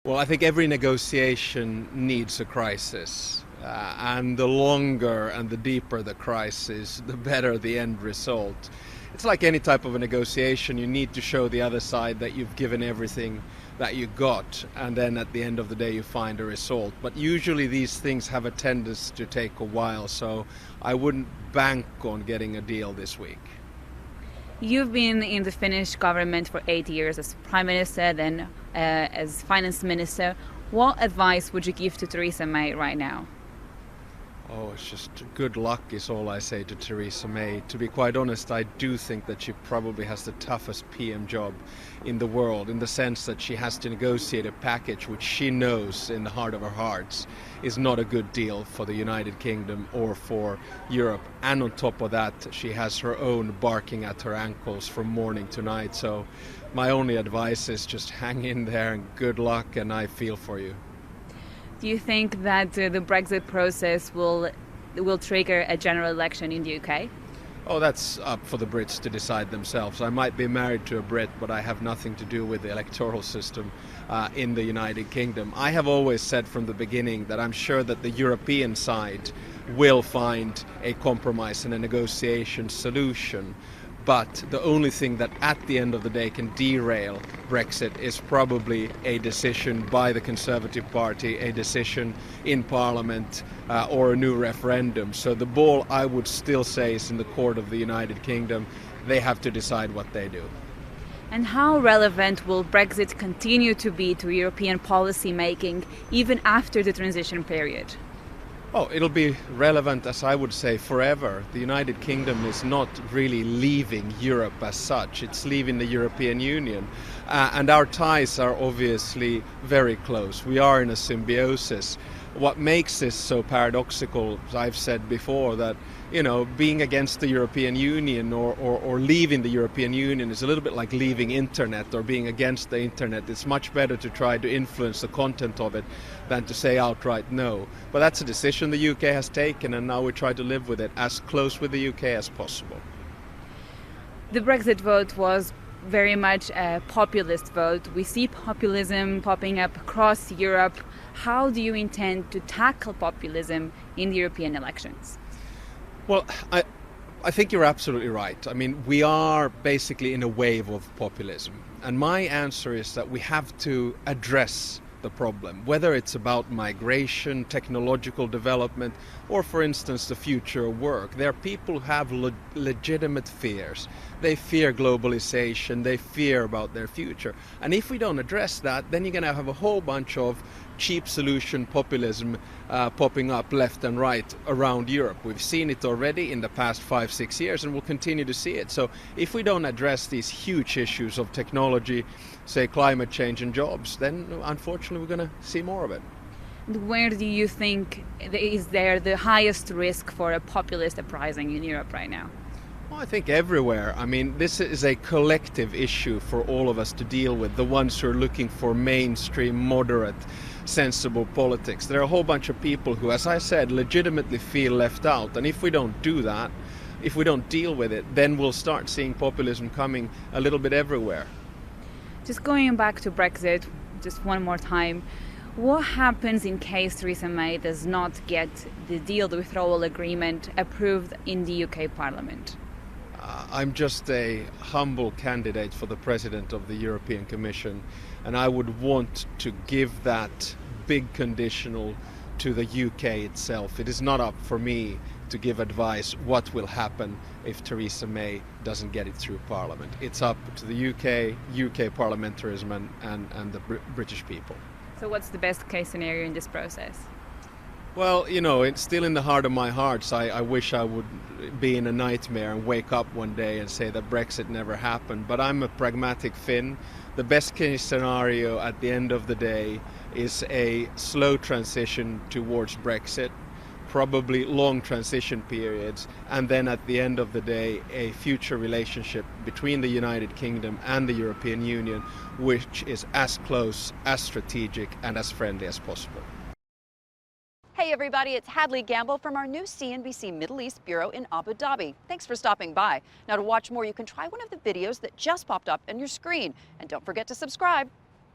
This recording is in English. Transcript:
Well, I think every negotiation needs a crisis. And the longer and the deeper the crisis, the better the end result. It's like any type of a negotiation, you need to show the other side that you've given everything that you got, and then at the end of the day you find a result. But usually these things have a tendency to take a while, so I wouldn't bank on getting a deal this week. You've been in the Finnish government for 8 years as Prime Minister, then as Finance Minister. What advice would you give to Theresa May right now? Oh, it's just good luck is all I say to Theresa May. To be quite honest, I do think that she probably has the toughest PM job in the world, in the sense that she has to negotiate a package which she knows in the heart of her hearts is not a good deal for the United Kingdom or for Europe. And on top of that, she has her own barking at her ankles from morning to night. So my only advice is just hang in there and good luck, and I feel for you. Do you think that the Brexit process will trigger a general election in the UK? Oh, that's up for the Brits to decide themselves. I might be married to a Brit, but I have nothing to do with the electoral system in the United Kingdom. I have always said from the beginning that I'm sure that the European side will find a compromise and a negotiation solution. But the only thing that at the end of the day can derail Brexit is probably a decision by the Conservative Party, a decision in Parliament or a new referendum. So the ball, I would still say, is in the court of the United Kingdom. They have to decide what they do. And how relevant will Brexit continue to be to European policy making even after the transition period? Oh, it'll be relevant, as I would say, forever. The United Kingdom is not really leaving Europe as such. It's leaving the European Union. And our ties are obviously very close. We are in a symbiosis. What makes this so paradoxical, as I've said before, that being against the European Union or leaving the European Union is a little bit like leaving internet or being against the internet. It's much better to try to influence the content of it than to say outright no. But that's a decision the UK has taken, and now we try to live with it as close with the UK as possible. The Brexit vote was very much a populist vote. We see populism popping up across Europe. How do you intend to tackle populism in the European elections? Well, I think you're absolutely right. I mean, we are basically in a wave of populism. And my answer is that we have to address the problem, whether it's about migration, technological development, or, for instance, the future of work. There are people who have legitimate fears. They fear globalization, they fear about their future. And if we don't address that, then you're going to have a whole bunch of cheap solution populism popping up left and right around Europe. We've seen it already in the past 5-6 years, and we'll continue to see it. So if we don't address these huge issues of technology, say climate change and jobs, then unfortunately we're going to see more of it. Where do you think is there the highest risk for a populist uprising in Europe right now? Well, I think everywhere. I mean, this is a collective issue for all of us to deal with, the ones who are looking for mainstream, moderate, sensible politics. There are a whole bunch of people who, as I said, legitimately feel left out. And if we don't do that, if we don't deal with it, then we'll start seeing populism coming a little bit everywhere. Just going back to Brexit, just one more time, what happens in case Theresa May does not get the deal, the withdrawal agreement, approved in the UK Parliament? I'm just a humble candidate for the President of the European Commission, and I would want to give that big conditional to the UK itself. It is not up for me to give advice what will happen if Theresa May doesn't get it through Parliament. It's up to the UK parliamentarism and the British people. So what's the best case scenario in this process? Well, it's still in the heart of my hearts. I wish I would be in a nightmare and wake up one day and say that Brexit never happened. But I'm a pragmatic Finn. The best case scenario at the end of the day is a slow transition towards Brexit, probably long transition periods, and then at the end of the day, a future relationship between the United Kingdom and the European Union, which is as close, as strategic, and as friendly as possible. Hey everybody, it's Hadley Gamble from our new CNBC Middle East Bureau in Abu Dhabi. Thanks for stopping by. Now to watch more, you can try one of the videos that just popped up on your screen. And don't forget to subscribe.